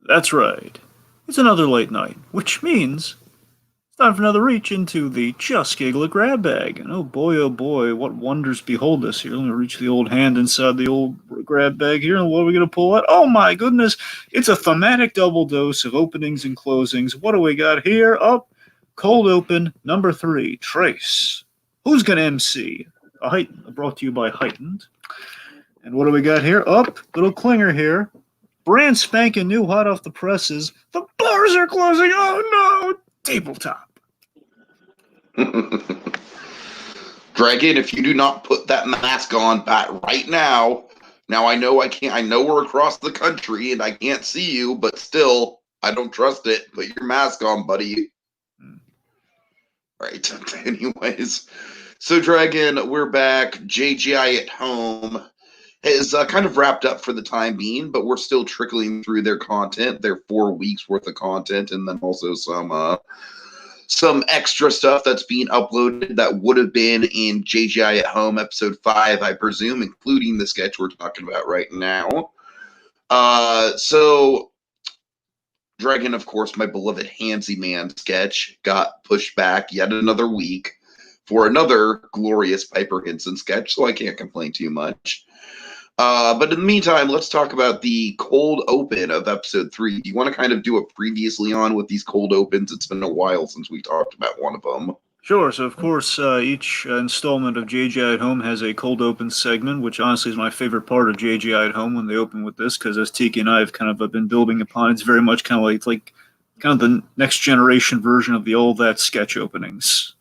That's right. It's another late night, which means it's time for another reach into the Just Giggle Grab Bag. And oh boy, what wonders behold us here. Let me reach the old hand inside the old grab bag here, and what are we going to pull out? Oh my goodness, it's a thematic double dose of openings and closings. What do we got here? Up, cold open, number 3, Trace. Who's going to MC? Brought to you by Heightened. And what do we got here? Up, little clinger here. Brand spanking new, hot off the presses. The bars are closing. Oh no! Tabletop. Dragon, if you do not put that mask on back right now, I know I can't. I know we're across the country and I can't see you, but still, I don't trust it. Put your mask on, buddy. Right. Anyways, so Dragon, we're back. JGI at home is kind of wrapped up for the time being, but we're still trickling through their content, their 4 weeks worth of content, and then also some extra stuff that's being uploaded that would have been in JGI at home episode 5, I presume, including the sketch we're talking about right now. So Dragon, of course, my beloved Handsy Man sketch got pushed back yet another week for another glorious Piper Henson sketch, so I can't complain too much. But in the meantime, let's talk about the cold open of episode 3. Do you want to kind of do a previously on with these cold opens? It's been a while since we talked about one of them. Sure. So, of course, each installment of JGI at Home has a cold open segment, which honestly is my favorite part of JGI at Home when they open with this, because as Tiki and I have kind of been building upon, it's very much kind of like kind of the next generation version of the old that sketch openings.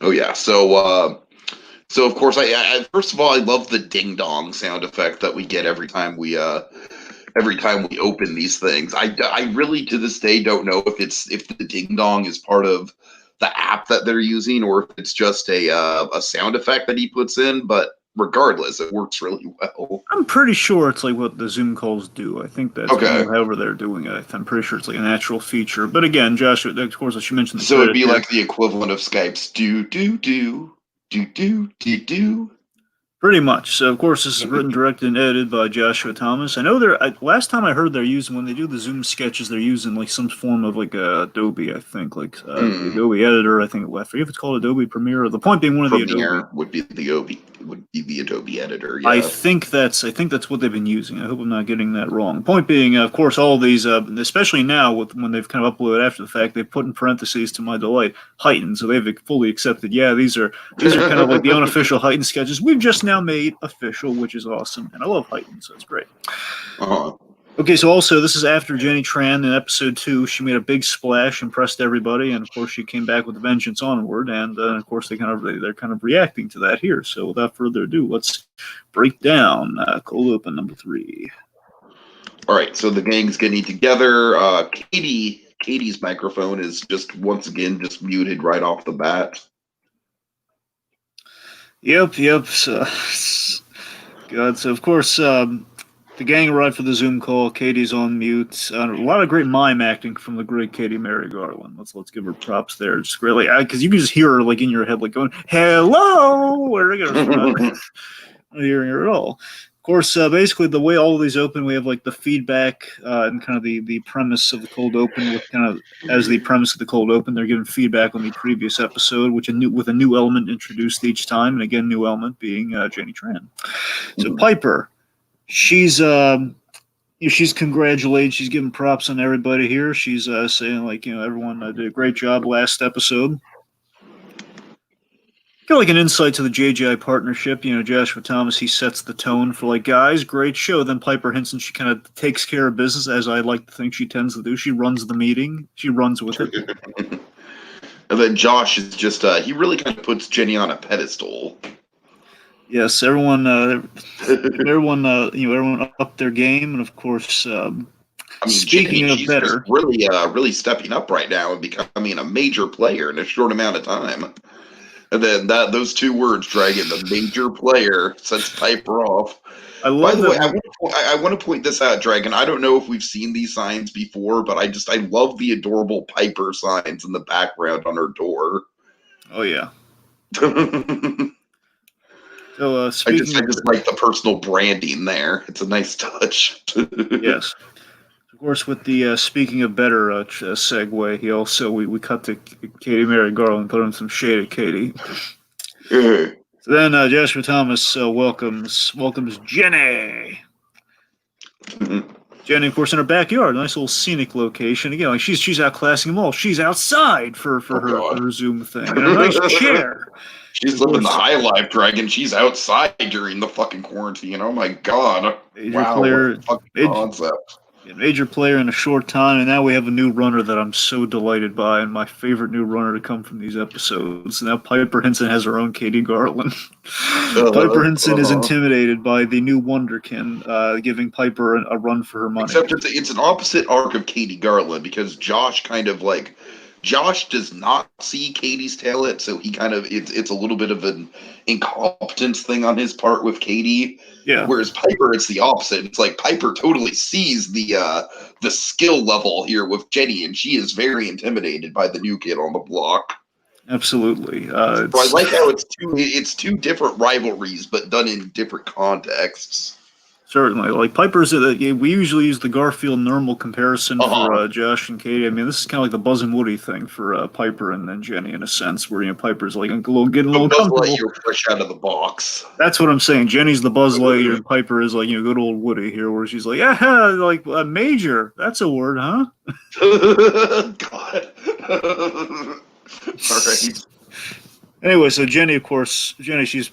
Oh yeah. So of course, I first of all, I love the ding dong sound effect that we get every time we open these things. I really to this day don't know if the ding dong is part of the app that they're using or if it's just a sound effect that he puts in. But regardless, it works really well. I'm pretty sure it's like what the Zoom calls do. I think that's okay. However they're doing it. I'm pretty sure it's like a natural feature. But again, Josh, of course, as you mentioned, so it'd be like the equivalent of Skype's do do do. Do. Pretty much. So, of course, this is written, directed, and edited by Joshua Thomas. I know last time I heard they're using, when they do the Zoom sketches, they're using like some form of like Adobe, I think, like the Adobe Editor. I forget if it's called Adobe Premiere. The point being, one of the Adobe would be the Adobe Editor. Yeah. I think that's what they've been using. I hope I'm not getting that wrong. Point being, of course, all of these, especially now when they've kind of uploaded after the fact, they've put in parentheses, to my delight, Heightened. So they've fully accepted. Yeah, these are kind of like the unofficial Heightened sketches we've just now made official, which is awesome, and I love Heightened, so it's great. Okay, so also this is after Jenny Tran in episode 2. She made a big splash, impressed everybody, and of course she came back with a vengeance onward. And of course they're kind of reacting to that here. So without further ado, let's break down cold open number 3. All right, so the gang's getting together. Katie's microphone is just once again just muted right off the bat. Yep. So, God, so of course. The gang arrived for the Zoom call. Katie's on mute. A lot of great mime acting from the great Katie Mary Garland. Let's give her props there. It's really, because you can just hear her like in your head, like going, "Hello," where are you not hearing her at all. Of course, basically the way all of these open, we have like the feedback and kind of the premise of the cold open. With kind of as the premise of the cold open, they're giving feedback on the previous episode, with a new element introduced each time, and again, new element being Jenny Tran. So Piper. She's congratulating. She's giving props on everybody here. She's saying like, everyone did a great job last episode. Got like an insight to the JGI partnership. Joshua Thomas, he sets the tone for like, guys, great show. Then Piper Henson, she kind of takes care of business, as I like to think she tends to do. She runs the meeting. She runs with it. And then Josh is just he really kind of puts Jenny on a pedestal. Yes, everyone upped their game, and of course, speaking of better, really stepping up right now and becoming a major player in a short amount of time. And then those 2 words, Dragon, the major player, sets Piper off. I love. By the way, I want to point this out, Dragon. I don't know if we've seen these signs before, but I love the adorable Piper signs in the background on her door. Oh yeah. So I speaking of just like the personal branding there. It's a nice touch. yes, of course, with the speaking of better segue, he also we cut to Katie Mary Garland, put him some shade at Katie. So then Joshua Thomas welcomes Jenny. Jenny, of course, in her backyard, nice little scenic location. Again, like she's outclassing them all. She's outside for her Zoom thing in a nice chair. She's living the high life, Dragon. She's outside during the fucking quarantine. Oh my god! Wow, what a fucking concept. Major player in a short time, and now we have a new runner that I'm so delighted by, and my favorite new runner to come from these episodes. Now Piper Henson has her own Katie Garland. Piper Henson is intimidated by the new Wonderkin, giving Piper a run for her money. Except it's an opposite arc of Katie Garland, because Josh does not see Katie's talent, so he kind of it's a little bit of an incompetence thing on his part with Katie. Yeah. Whereas Piper, it's the opposite. It's like Piper totally sees the skill level here with Jenny, and she is very intimidated by the new kid on the block. Absolutely. So I like how it's two different rivalries, but done in different contexts. Certainly. Like Piper's, we usually use the Garfield normal comparison for Josh and Katie. I mean, this is kind of like the Buzz and Woody thing for Piper and Jenny in a sense, where Piper's like getting a little comfortable. Buzz Lightyear fresh out of the box. That's what I'm saying. Jenny's the Buzz Lightyear, and Piper is like good old Woody here, where she's like, yeah, like major. That's a word, huh? God. All right. Anyway, so Jenny, of course, she's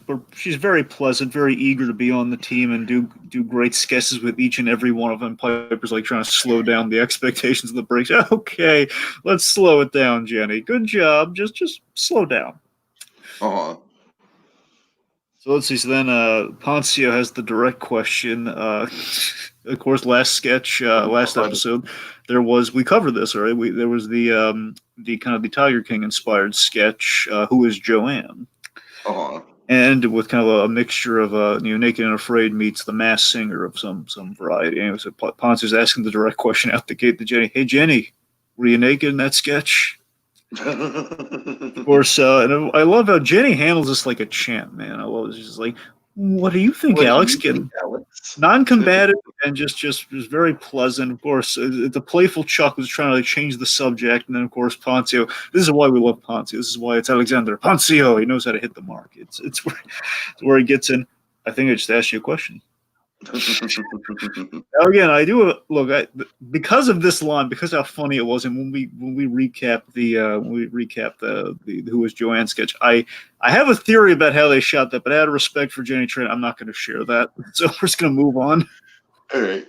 very pleasant, very eager to be on the team and do great sketches with each and every one of them. Piper's like trying to slow down the expectations of the breaks. Okay, let's slow it down, Jenny. Good job. Just slow down. Uh-huh. So let's see. So then Poncio has the direct question. Of course, last episode, we covered this, all right? There was the kind of the Tiger King inspired sketch, Who is Joanne? Uh-huh. And with kind of a mixture of Naked and Afraid meets the Masked Singer of some variety. Anyway, so Poncio's asking the direct question out the gate to Jenny. Hey, Jenny, were you naked in that sketch? Of course, and I love how Jenny handles this like a champ, man. I love it. She's like, what do you think, Alex? Non-combative and just very pleasant. Of course, the playful Chuck was trying to change the subject, and then of course Poncio. This is why we love Poncio. This is why it's Alexander Poncio. He knows how to hit the mark. It's where he gets in. I think I just asked you a question. Now again, I do look. Because of this line, because how funny it was, and when we recap the Who Was Joanne sketch, I have a theory about how they shot that, but out of respect for Jenny Tran, I'm not going to share that. So we're just going to move on. All right.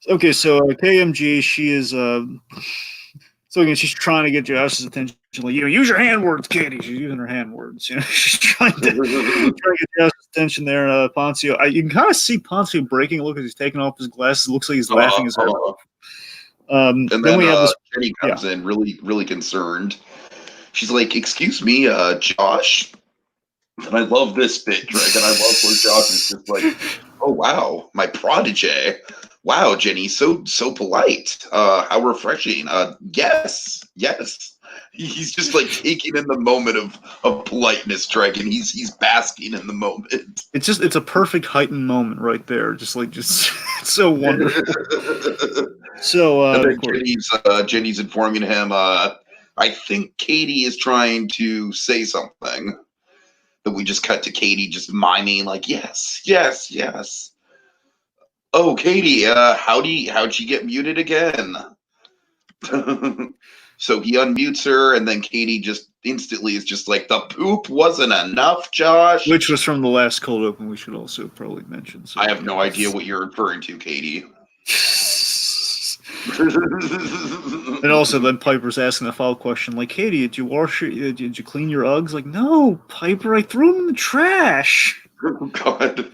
Okay, so KMG, she is so again, she's trying to get Josh's attention. Like, use your hand words, Katie. She's using her hand words. She's trying to get Josh's attention there. Poncio, you can kind of see Poncio breaking a look as he's taking off his glasses. It looks like he's laughing his head off. And then we have this. Jenny comes in, really, really concerned. She's like, "Excuse me, Josh." And I love this bit, Dragon. I love where Josh is just like, "Oh wow, my protege." Wow, Jenny, so polite. How refreshing. Yes. He's just like taking in the moment of politeness, Dragon. He's basking in the moment. It's a perfect heightened moment right there. Just it's so wonderful. So and then Jenny's informing him. I think Katie is trying to say something. That we just cut to Katie just miming like yes. Oh, Katie, how'd she get muted again? So he unmutes her, and then Katie just instantly is just like, the poop wasn't enough, Josh. Which was from the last cold open, we should also probably mention. So I have no idea what you're referring to, Katie. And also, then Piper's asking the follow-up question, like, Katie, did you clean your Uggs? Like, no, Piper, I threw them in the trash. Oh, God.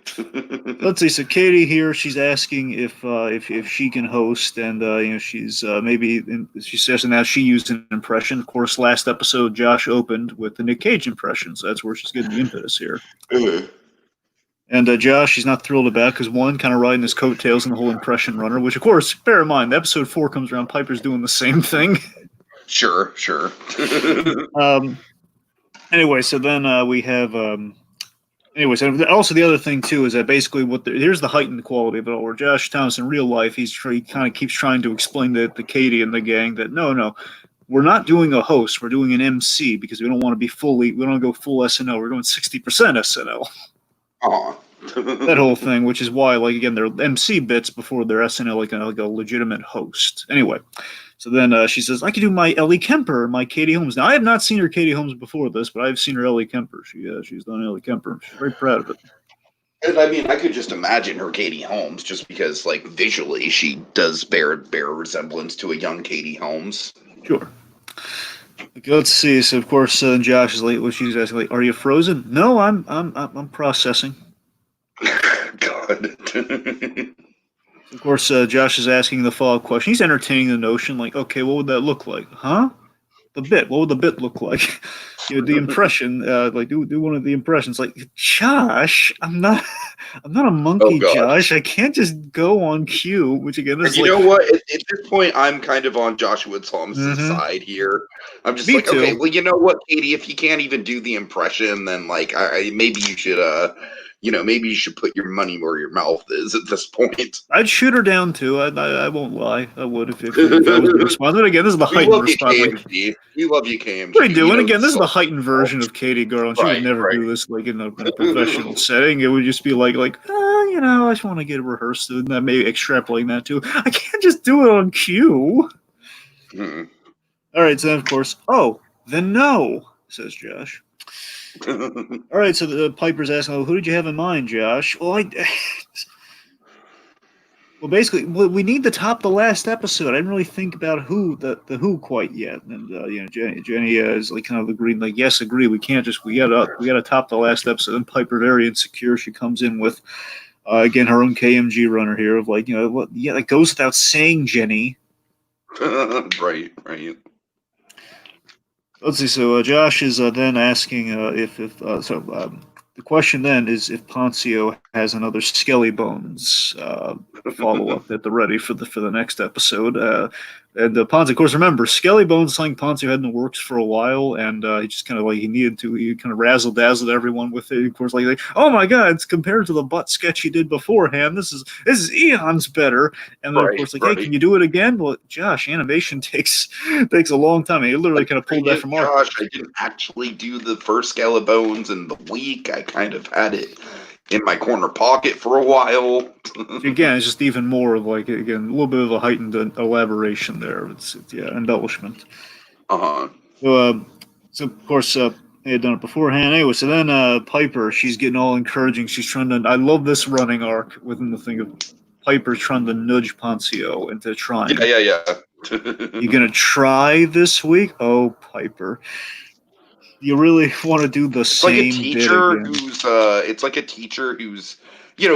Let's see. So Katie here, she's asking if she can host, and she's she says now she used an impression. Of course, last episode Josh opened with the Nick Cage impression, so that's where she's getting the impetus here. And Josh, she's not thrilled about because one, kind of riding his coattails in the whole impression runner, which of course, bear in mind, episode 4 comes around, Piper's doing the same thing. Sure. Anyway, so then we have. Anyways, and also the other thing too is that basically here's the heightened quality of it all. Where Josh Thomas in real life, he kind of keeps trying to explain to Katie and the gang that no, we're not doing a host, we're doing an MC because we don't want to be we don't want to go full SNL. We're going 60% SNL. Aw. That whole thing, which is why, like again, they're MC bits before they're SNL, like a legitimate host. Anyway, so then she says, I could do my Ellie Kemper, my Katie Holmes. Now, I have not seen her Katie Holmes before this, but I've seen her Ellie Kemper. She's done Ellie Kemper. She's very proud of it. And I mean, I could just imagine her Katie Holmes, just because, like, visually, she does bear resemblance to a young Katie Holmes. Sure. Okay, let's see. So, of course, Josh is like, well, she's asking, like, are you frozen? No, I'm processing. God. Of course, Josh is asking the follow-up question. He's entertaining the notion, like, okay, what would that look like? Huh? The bit. What would the bit look like? The impression. Like, do one of the impressions. Like, Josh, I'm not a monkey, Oh, Josh. I can't just go on cue. Which again is you like, know what? At this point, I'm kind of on Joshua Thomas's mm-hmm. side here. I'm just Me like, too. okay, well, you know what, Katie? If you can't even do the impression, then like, maybe you should, maybe you should put your money where your mouth is at this point. I'd shoot her down too. I won't lie. I would if I was the response. But again, this is the We heightened love you, response. Like, KMG. We love you, KMG. what are you doing? You know, Again, this is so the heightened version of Katie Garland. She would never do this like in a professional setting. It would just be like, I just want to get rehearsed, and that maybe extrapolating that too. I can't just do it on cue. Hmm. All right, so then of course, then no, says Josh. All right, so the Piper's asking, well, who did you have in mind, Josh? Well, Well, basically, we need to top the last episode. I didn't really think about the who quite yet, and Jenny is like kind of agreeing, like, yes, agree. We can't just we gotta top the last episode. And Piper, very insecure, she comes in with again her own KMG runner here of like, what? Yeah, that goes without saying, Jenny. Right. Let's see. So Josh is then asking the question then is if Poncio has another Skelly Bones follow up at the ready for the next episode. And Poncio, of course, remember Skelly Bones something Poncio had in the works for a while, and he just kind of like he kind of razzle dazzled everyone with it. Of course, like oh my god, it's compared to the butt sketch he did beforehand. This is eons better. And then of course, like, hey, can you do it again? Well, Josh, animation takes a long time. He literally kind of pulled that from our. Josh, I didn't actually do the first Scale Bones in the week. I kind of had it in my corner pocket for a while. Again, it's just even more of like, again, a little bit of a heightened elaboration there. It's embellishment. So of course, they had done it beforehand. Anyway, so then Piper, she's getting all encouraging. She's trying to. I love this running arc within the thing of Piper trying to nudge Poncio into trying. Yeah. You gonna try this week? Oh, Piper. You really want to do the same teacher bit again. It's like a teacher who's,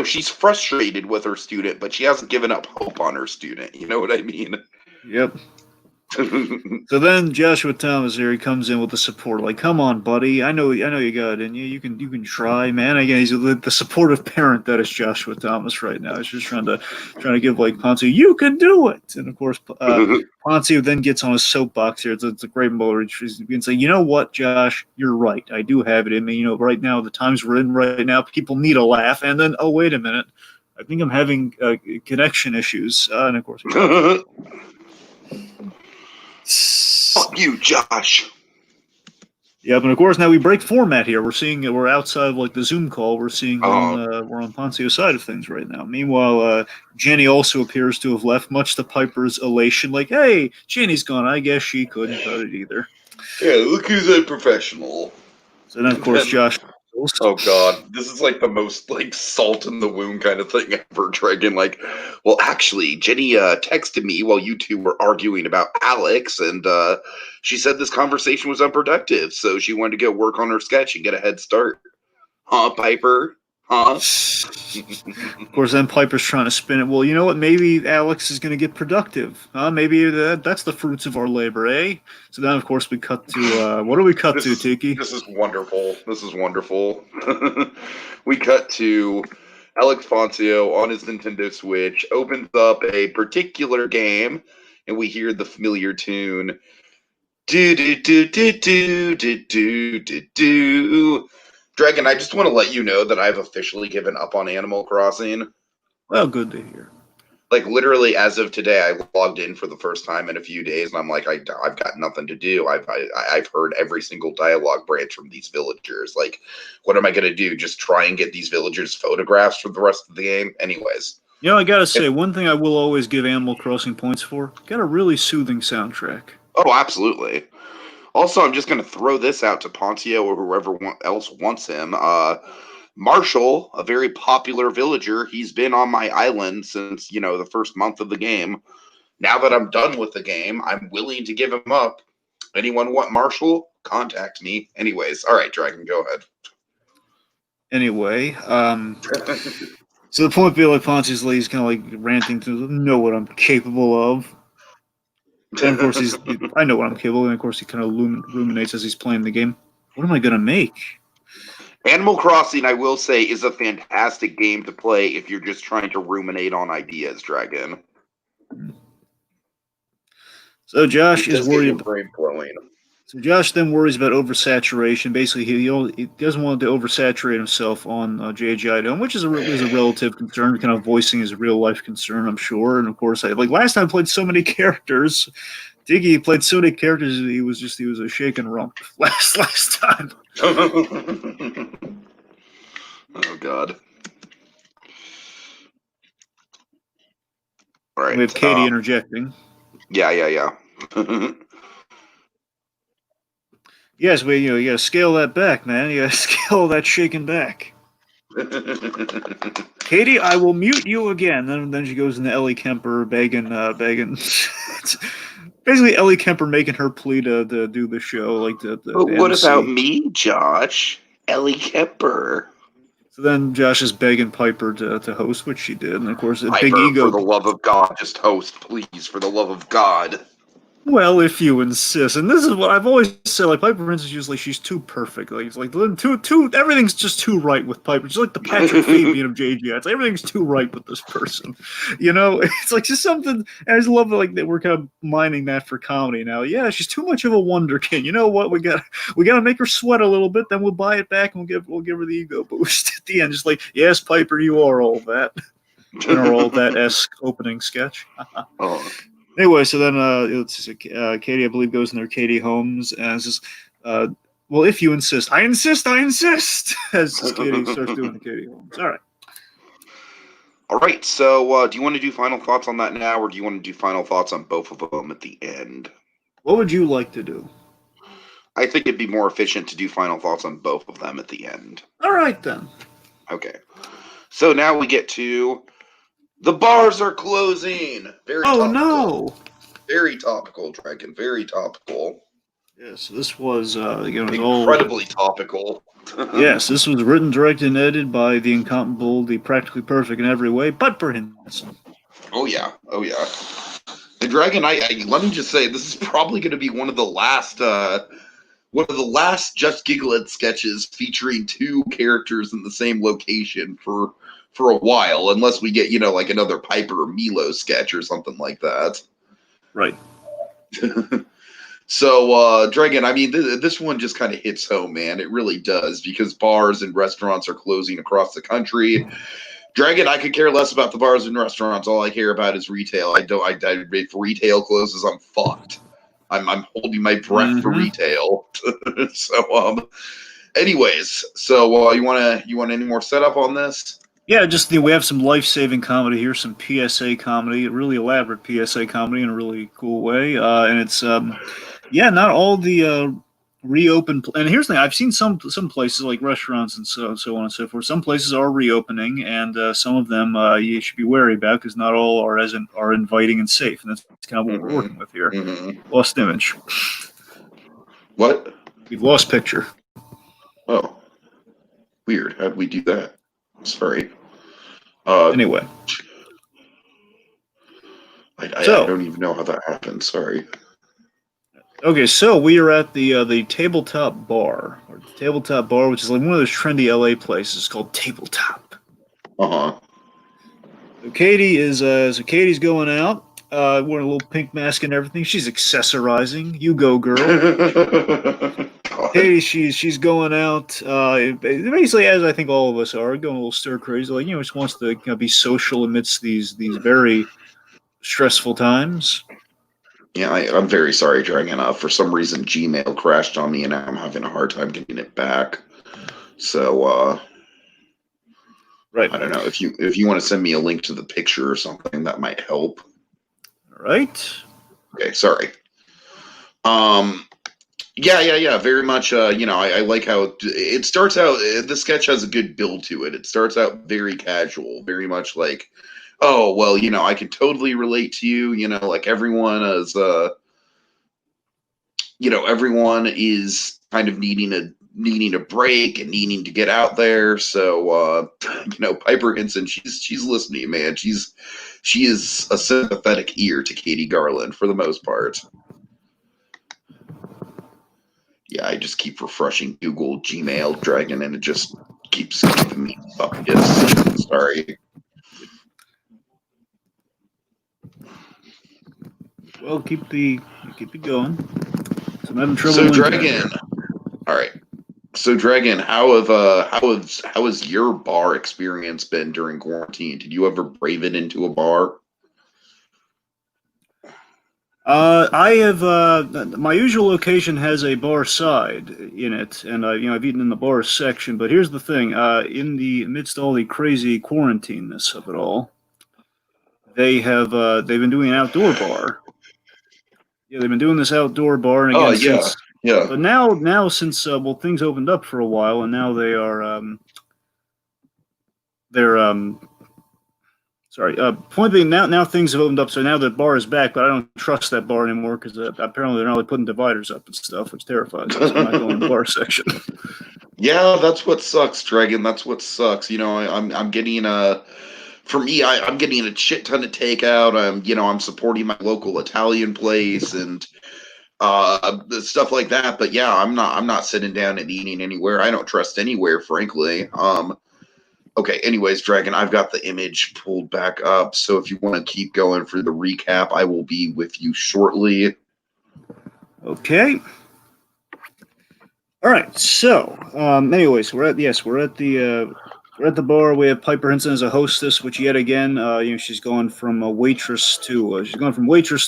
she's frustrated with her student, but she hasn't given up hope on her student. You know what I mean? Yep. So then Joshua Thomas here, he comes in with the support, like, come on, buddy, I know you got it in you. You can try, man. Again, he's the supportive parent that is Joshua Thomas right now. He's just trying to give like Poncio, you can do it. And of course, Poncio then gets on his soapbox here. It's a great moment. He's saying, you know what, Josh, you're right. I do have it in me. Right now, the times we're in right now, people need a laugh. And then, oh, wait a minute, I think I'm having connection issues. And of course. Fuck you, Josh. Yeah, but of course now we break format here. We're outside of like the Zoom call. We're on Poncio's side of things right now. Meanwhile, Jenny also appears to have left, much to Piper's elation. Like, hey, Jenny's gone. I guess she couldn't cut it either. Yeah, look who's a professional. So then, of course, Josh. Oh god, this is like the most like salt in the wound kind of thing ever, Dragon. Like, well, actually, Jenny texted me while you two were arguing about Alex, and she said this conversation was unproductive, so she wanted to go work on her sketch and get a head start. Huh, Piper? Huh? Of course, then Piper's trying to spin it. Well, you know what? Maybe Alex is going to get productive. Maybe that's the fruits of our labor, eh? So then, of course, we cut to what do we cut to, Tiki? This is wonderful. We cut to Alex Poncio on his Nintendo Switch, opens up a particular game, and we hear the familiar tune. Do do do do do do do do do. Dragon, I just want to let you know that I've officially given up on Animal Crossing. Well, good to hear. Like literally, as of today, I logged in for the first time in a few days, and I'm like, I've got nothing to do. I've heard every single dialogue branch from these villagers. Like, what am I gonna do? Just try and get these villagers photographs for the rest of the game? Anyways, You know, I gotta say, one thing I will always give Animal Crossing points for, got a really soothing soundtrack. oh, absolutely. Also, I'm just gonna throw this out to Pontio or whoever else wants him. Marshall, a very popular villager, he's been on my island since the first month of the game. Now that I'm done with the game, I'm willing to give him up. Anyone want Marshall? Contact me. Anyways, all right, Dragon, go ahead. Anyway, so the point being, like, Pontius Lee's kind of like ranting to know what I'm capable of. And of course, I know what I'm capable of, and of course, he kind of ruminates as he's playing the game. What am I going to make? Animal Crossing, I will say, is a fantastic game to play if you're just trying to ruminate on ideas, Dragon. So Josh is worried. Brain flowing. So Josh then worries about oversaturation. Basically, he doesn't want to oversaturate himself on JGI Dome, which is a relative concern, kind of voicing his real life concern, I'm sure. And of course, like last time I played so many characters, Tiki played so many characters, he was a shaken rump last time. Oh God. All right. We have Katie interjecting. Yeah. Yes, but you gotta scale that back, man. You gotta scale that shaken back. Katie, I will mute you again. Then she goes into Ellie Kemper begging. Basically, Ellie Kemper making her plea to do the show, like the what MC. about me, Josh? Ellie Kemper. So then Josh is begging Piper to host, which she did, and of course, Piper, big ego. For the love of God, just host, please. For the love of God. Well, if you insist, and this is what I've always said. Like Piper Prince is usually she's too perfect. Like it's like too everything's just too right with Piper. She's like the Patrick Fabian of JGI. It's like everything's too right with this person. It's like just something. I just love like that we're kind of mining that for comedy now. Yeah, she's too much of a wonderkin. You know what? We got to make her sweat a little bit. Then we'll buy it back and we'll give her the ego boost at the end. Just like, yes, Piper, you are all that. In our all that-esque opening sketch. Oh. Anyway, so then Katie, I believe, goes in there. Katie Holmes and says, well, if you insist. I insist, as Katie starts doing the Katie Holmes. All right, so do you want to do final thoughts on that now, or do you want to do final thoughts on both of them at the end? What would you like to do? I think it'd be more efficient to do final thoughts on both of them at the end. All right, then. Okay. So now we get to... The bars are closing. Very topical. No! Very topical, Dragon. Very topical. Yes, this was incredibly topical. Yes, this was written, directed, and edited by the incomparable, the practically perfect in every way, Piper Hinson. Oh yeah. And Dragon, I let me just say, this is probably going to be one of the last Just Giggle sketches featuring two characters in the same location for a while, unless we get, like another Piper or Milo sketch or something like that. Right. So, Dragon, I mean, this one just kind of hits home, man. It really does, because bars and restaurants are closing across the country. Dragon, I could care less about the bars and restaurants. All I care about is retail. If retail closes, I'm fucked. I'm holding my breath for retail. So, anyways, so you want any more setup on this? Yeah, just we have some life-saving comedy here, some PSA comedy, a really elaborate PSA comedy in a really cool way, and it's not all the reopened. And here's the thing: I've seen some places like restaurants and so on and so forth. Some places are reopening, and some of them you should be wary about because not all are inviting and safe, and that's kind of what we're working with here. Lost image. What? We've lost picture. Oh, weird. How did we do that? Sorry. Anyway. I don't even know how that happened. Sorry. Okay, so we are at the Tabletop Bar, which is like one of those trendy LA places called Tabletop. Uh-huh. So Katie's going out. wearing a little pink mask and everything. She's accessorizing. You go, girl. God. Katie, she's going out. Basically, as I think all of us are, going a little stir crazy. Like just wants to be social amidst these very stressful times. Yeah, I'm very sorry, Dragon. For some reason, Gmail crashed on me, and I'm having a hard time getting it back. So, Right. I don't know if you want to send me a link to the picture or something, that might help. All right. Okay, sorry. Yeah, very much. I like how it starts out. The sketch has a good build to it. It starts out very casual, very much like, oh well, I can totally relate to you. Like everyone is kind of needing a break and needing to get out there. So Piper Henson, she's listening, man. She is a sympathetic ear to Katie Garland for the most part. Yeah, I just keep refreshing Google Gmail Dragon, and it just keeps giving me updates. Sorry. Well, keep it going. So I'm having trouble So linking. Dragon, all right. So Dragon, how has your bar experience been during quarantine? Did you ever brave it into a bar? I have my usual location has a bar side in it, and I've eaten in the bar section. But here's the thing: in the amidst all the crazy quarantineness of it all, they've been doing an outdoor bar. Yeah, they've been doing this outdoor bar, and Oh again yeah, since yeah. but now since things opened up for a while, and now they're sorry. Point being, now things have opened up, so now the bar is back. But I don't trust that bar anymore because apparently they're not really putting dividers up and stuff, which terrifies me. So I'm not going in the bar section. Yeah, that's what sucks, Dragon. That's what sucks. I'm getting for me, I'm getting a shit ton of takeout. I'm supporting my local Italian place and stuff like that. But yeah, I'm not sitting down and eating anywhere. I don't trust anywhere, frankly. Okay, anyways, Dragon, I've got the image pulled back up. So if you want to keep going for the recap, I will be with you shortly. Okay. All right. So, anyways, we're at the bar. We have Piper Henson as a hostess, which yet again, she's gone from a waitress to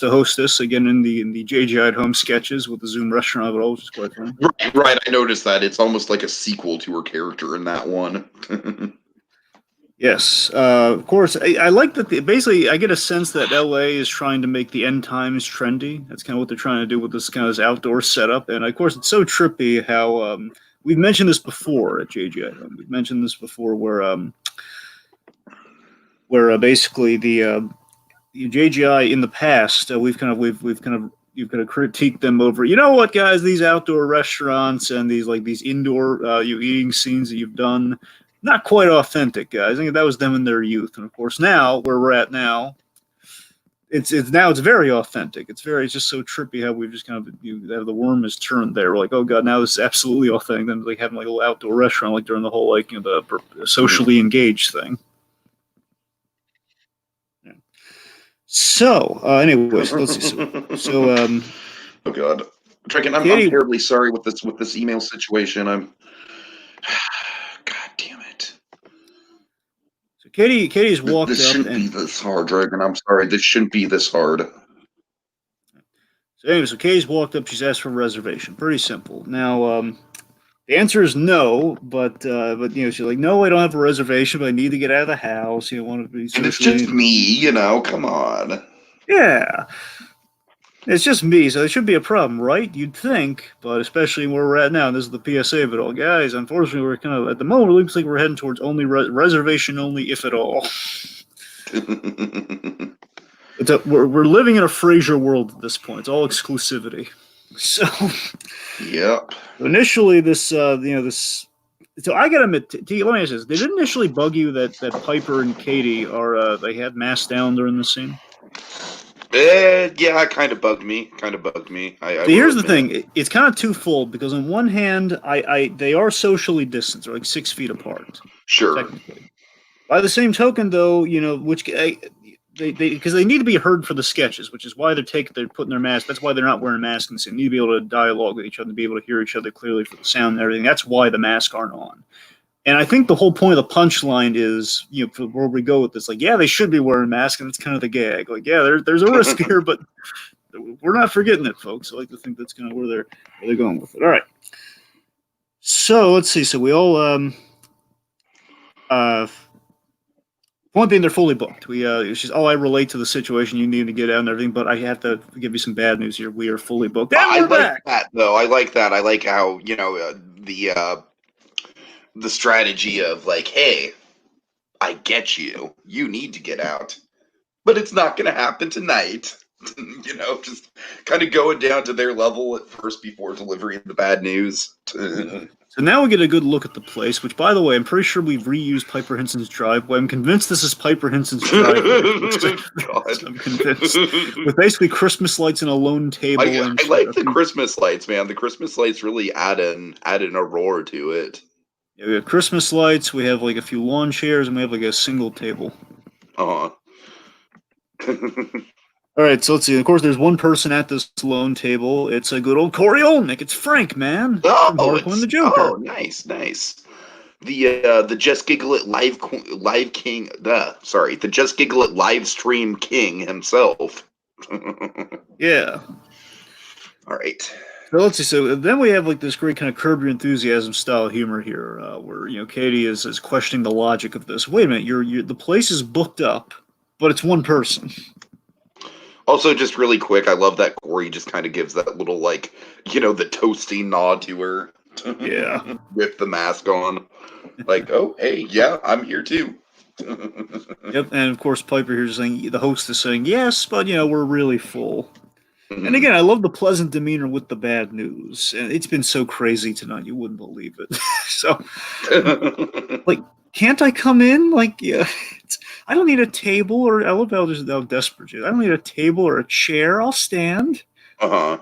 hostess again in the JGI at home sketches with the Zoom restaurant of it all, which is quite funny. Right. I noticed that it's almost like a sequel to her character in that one. Yes, of course. I like that. Basically, I get a sense that LA is trying to make the end times trendy. That's kind of what they're trying to do with this kind of this outdoor setup. And of course, it's so trippy how we've mentioned this before at JGI. We've mentioned this before, where basically the JGI in the past we've kind of you've kind of critiqued them over. You know what, guys? These outdoor restaurants and these indoor eating scenes that you've done. Not quite authentic, guys. I think that was them in their youth, and of course now where we're at now, it's very authentic. It's just so trippy how we've just kind of the worm is turned there. We're like, oh god, now this is absolutely authentic. Then like having like a little outdoor restaurant like during the whole the socially engaged thing. Yeah. So, anyways, let's see. Oh god, Dragon, I'm terribly sorry with this email situation. God damn it. So Katie's walked this up. Shouldn't be this hard, Dragon. I'm sorry. This shouldn't be this hard. So anyway, so Katie's walked up. She's asked for a reservation. Pretty simple. Now, the answer is no, but she's like, no, I don't have a reservation, but I need to get out of the house. Want to be. And it's just me, come on. Yeah. It's just me, so there should be a problem, right? You'd think, but especially where we're at now, and this is the PSA of it all. Guys, unfortunately, we're kind of, at the moment, it looks like we're heading towards only reservation only, if at all. We're living in a Frasier world at this point. It's all exclusivity. So, yep. Initially, so I gotta admit, let me ask this: did it initially bug you that Piper and Katie they had masks down during the scene? Yeah, it kind of bugged me. Here's the thing: it's kind of twofold because on one hand, they are socially distanced, they're like 6 feet apart. Sure. Technically. By the same token, though, because they need to be heard for the sketches, which is why they're putting their mask. That's why they're not wearing masks, and they need to be able to dialogue with each other, be able to hear each other clearly for the sound and everything. That's why the masks aren't on. And I think the whole point of the punchline is, for where we go with this, like, yeah, they should be wearing masks, and it's kind of the gag. Like, yeah, there's a risk here, but we're not forgetting it, folks. I like to think that's kind of where they're going with it. All right. So let's see. So we all point being they're fully booked. It's just, I relate to the situation. You need to get out and everything, but I have to give you some bad news here. We are fully booked. And I we're like back. that though. I like that. I like how the strategy of like, hey, I get you. You need to get out, but it's not going to happen tonight. Just kind of going down to their level at first before delivering the bad news. So now we get a good look at the place, which, by the way, I'm pretty sure we've reused Piper Henson's driveway. I'm convinced this is Piper Henson's driveway. I'm convinced. With basically Christmas lights and a lone table. I like the Christmas lights, man. The Christmas lights really add an aurora to it. Yeah, we have Christmas lights, we have like a few lawn chairs, and we have like a single table. All right, so let's see. Of course, there's one person at this lone table. It's a good old Corey Olnick. It's Frank, man. From Harlequin the Joker. Oh, nice. The Just Giggle It live king. The Just Giggle It live stream king himself. Yeah. All right. So let's see. So then we have like this great kind of Curb Your Enthusiasm style humor here, where Katie is questioning the logic of this. Wait a minute, the place is booked up, but it's one person. Also, just really quick, I love that Corey just kind of gives that little, like, the toasty nod to her. Yeah. With the mask on. Like, oh, hey, yeah, I'm here too. Yep, and of course Piper here is saying, the host is saying, yes, but, we're really full. Mm-hmm. And again, I love the pleasant demeanor with the bad news. And it's been so crazy tonight, you wouldn't believe it. So, like, can't I come in? Like, yeah, I don't need a table, or I love how desperate she is. I don't need a table or a chair. I'll stand. Yeah,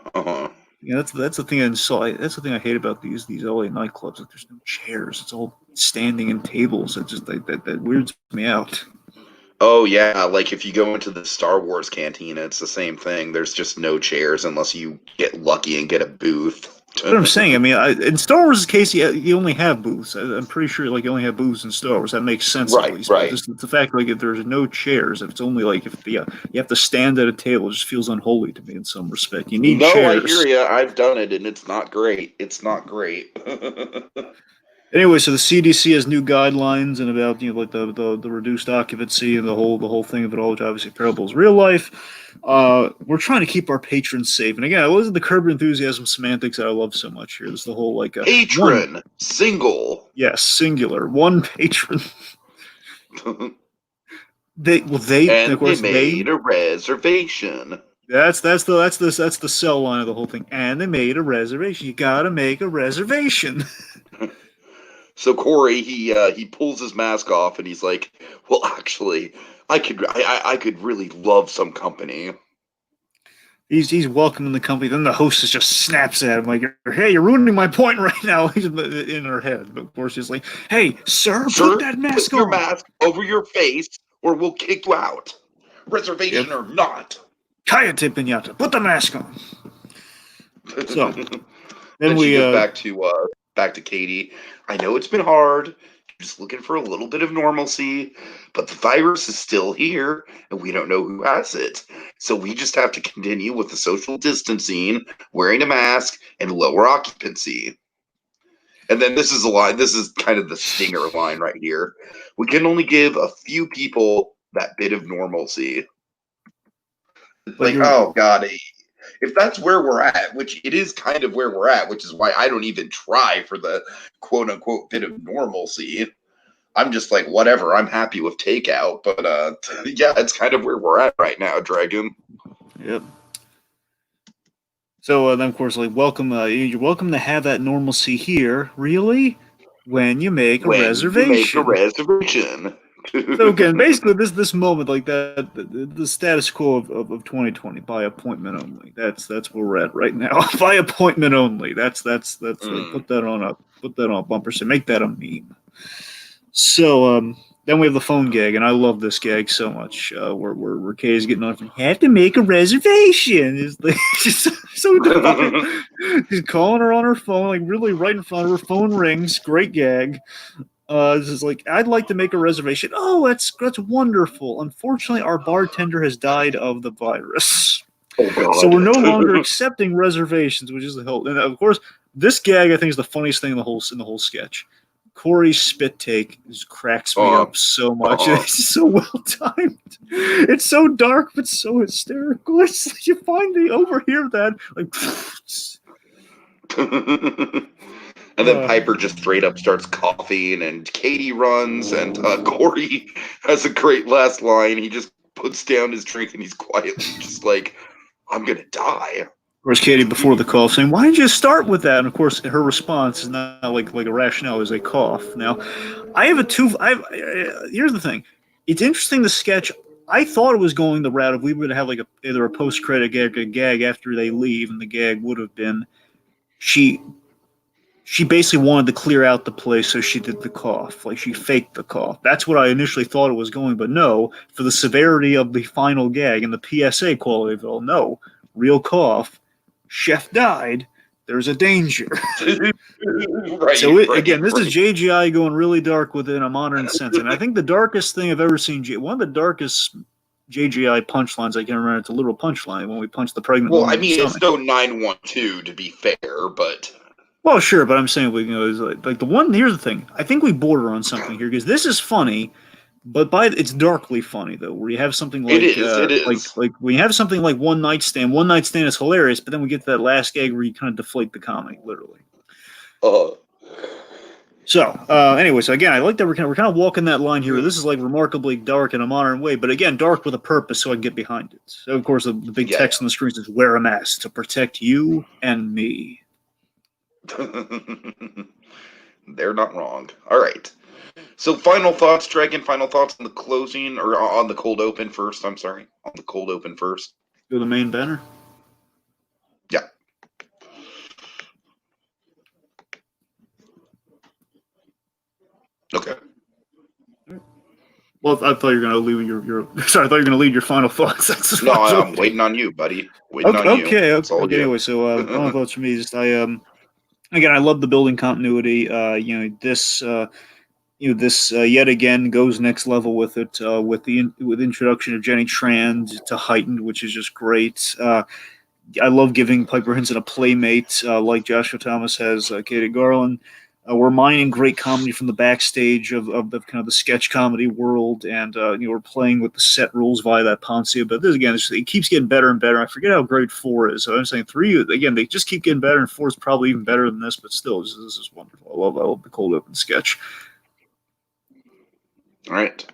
that's the thing that's the thing I hate about these LA nightclubs. Like, there's no chairs. It's all standing and tables. It just that weirds me out. Oh yeah, like if you go into the Star Wars cantina, it's the same thing. There's just no chairs unless you get lucky and get a booth. That's what I'm saying. I mean, in Star Wars' case, you only have booths. I'm pretty sure, like, you only have booths in Star Wars. That makes sense, right, at least. Right. Just the fact, like, if there's no chairs, if it's only like you have to stand at a table, it just feels unholy to me in some respect. You need chairs. I hear you. I've done it, and it's not great. It's not great. Anyway, so the CDC has new guidelines and about like the reduced occupancy and the whole thing of it all, which obviously parables real life. We're trying to keep our patrons safe, and again, what is the Curb Your Enthusiasm semantics that I love so much here? There's the whole like patron single. Yes, singular, one patron. They made a reservation. That's the cell line of the whole thing. And they made a reservation. You gotta make a reservation. So Corey, he pulls his mask off and he's like, "Well, actually, I could really love some company." He's welcoming the company. Then the hostess just snaps at him like, "Hey, you're ruining my point right now." He's in her head, but of course she's like, "Hey, sir, put that mask on. Your mask over your face, or we'll kick you out. Reservation or not." Cállate, piñata. Put the mask on. So then we get back to Katie. I know it's been hard. Just looking for a little bit of normalcy, but the virus is still here, and we don't know who has it. So we just have to continue with the social distancing, wearing a mask, and lower occupancy. And then this is a line. This is kind of the stinger line right here. We can only give a few people that bit of normalcy. It's like, oh God, if that's where we're at, which it is kind of where we're at, which is why I don't even try for the quote unquote bit of normalcy. I'm just like, whatever, I'm happy with takeout. But yeah, it's kind of where we're at right now, Dragon. Yep. So then, of course, like, you're welcome to have that normalcy here. Really? When you make a reservation. So again, basically, this moment, like that, the status quo of 2020 by appointment only. That's where we're at right now. By appointment only. That's put that on a bumper. So make that a meme. So Then we have the phone gag, and I love this gag so much. Where Kay's getting on, you have to make a reservation. It's like, just so divine. He's calling her on her phone, like really right in front of her. Phone rings. Great gag. This is like, I'd like to make a reservation. Oh, that's wonderful. Unfortunately, our bartender has died of the virus, Oh God. so we're no longer accepting reservations, which is the whole. And of course, this gag I think is the funniest thing in the whole sketch. Corey's spit take just cracks me up so much. It's so well timed. It's so dark but so hysterical. It's like you finally overhear that like. And then Piper just straight up starts coughing, and Katie runs, and Corey has a great last line. He just puts down his drink and he's quietly just like, "I'm gonna die." Whereas Katie, before the cough, saying, "Why did you start with that?" And of course, her response is not like a rationale, is a cough. Now, I have a two. Here's the thing. It's interesting. The sketch. I thought it was going the route of we would have like either a post credit gag, a gag after they leave, and the gag would have been she basically wanted to clear out the place, so she did the cough. Like she faked the cough. That's what I initially thought it was going, but no. For the severity of the final gag and the PSA quality of it all, no. Real cough. Chef died. There's a danger. Right, So this is JGI going really dark within a modern sense, and I think the darkest thing I've ever seen. One of the darkest JGI punchlines I can remember. It's a literal punchline when we punch the pregnant woman. Well, I mean, it's no 912 to be fair, but. Well, sure, but I'm saying is like the one. Here's the thing. I think we border on something here because this is funny, but it's darkly funny though. Where you have something like it is. Like when you have something like One Night Stand. One Night Stand is hilarious, but then we get to that last gag where you kind of deflate the comedy, literally. So anyway, so again, I like that we're kind of walking that line here. This is like remarkably dark in a modern way, but again, dark with a purpose, so I can get behind it. So of course, the big text on the screen says "Wear a mask to protect you and me." They're not wrong. All right. So, final thoughts, Dragon. Final thoughts on the closing or on the cold open first. I'm sorry, on the cold open first. Go to the main banner. Yeah. Okay. Well, I thought you were going to leave your. Sorry, I thought you were going to lead your final thoughts. No, I'm waiting on you, buddy. Waiting on you. Okay. Anyway, so final thoughts for me is just again, I love the building continuity. This yet again goes next level with it with the introduction of Jenny Tran to Heightened, which is just great. I love giving Piper Henson a playmate like Joshua Thomas has Katie Garland. We're mining great comedy from the backstage of kind of the sketch comedy world, and we're playing with the set rules via that Poncia. But this again, it keeps getting better and better. I forget how great 4 is. So I'm saying 3 again. They just keep getting better, and 4 is probably even better than this. But still, this is wonderful. I love the cold open sketch. All right.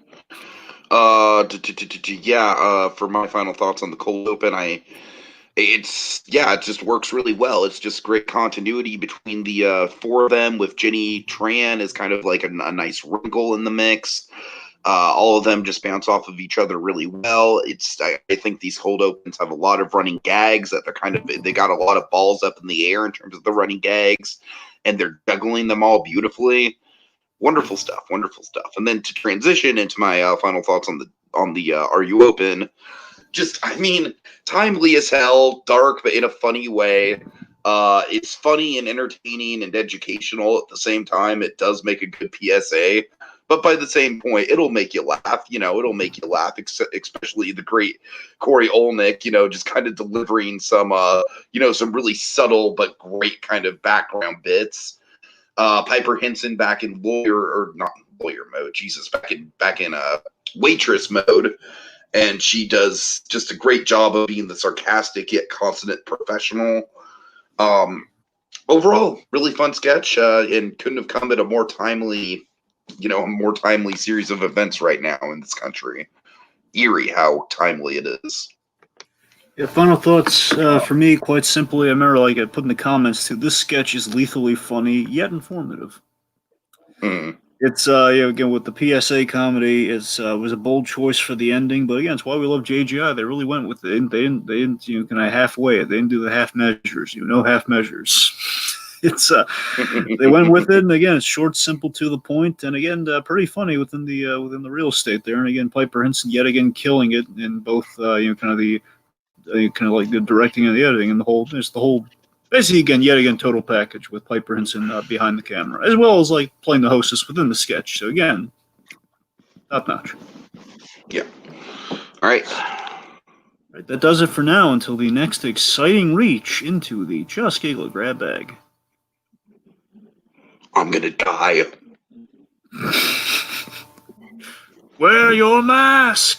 For my final thoughts on the cold open, it just works really well. It's just great continuity between the 4 of them, with Jenny Tran as kind of like a nice wrinkle in the mix. All of them just bounce off of each other really well. I think these cold opens have a lot of running gags that they got a lot of balls up in the air in terms of the running gags, and they're juggling them all beautifully. Wonderful stuff. And then to transition into my final thoughts on the Are You Open? Just, I mean, timely as hell, dark, but in a funny way. It's funny and entertaining and educational at the same time. It does make a good PSA, but by the same point, it'll make you laugh. It'll make you laugh, especially the great Corey Olnick, just kind of delivering some really subtle but great kind of background bits. Piper Henson back in not lawyer mode, back in waitress mode. And she does just a great job of being the sarcastic yet consummate professional. Overall, really fun sketch, and couldn't have come at a more timely series of events right now in this country. Eerie how timely it is. Yeah, final thoughts for me, quite simply, I remember I put in the comments too, this sketch is lethally funny yet informative. It's again with the PSA comedy, it was a bold choice for the ending, but again, it's why we love JGI. They really went with it. They didn't kind of halfway it. They didn't do the half measures. No half measures. It's they went with it, and again, it's short, simple, to the point, and again, pretty funny within the real estate there. And again, Piper Henson yet again killing it in both kind of the kind of like the directing and the editing, and the whole basically yet again total package with Piper Henson behind the camera, as well as like playing the hostess within the sketch. So again, top notch. Yeah. All right. Right, that does it for now until the next exciting reach into the Just Giggle Grab Bag. I'm gonna die. Wear your mask!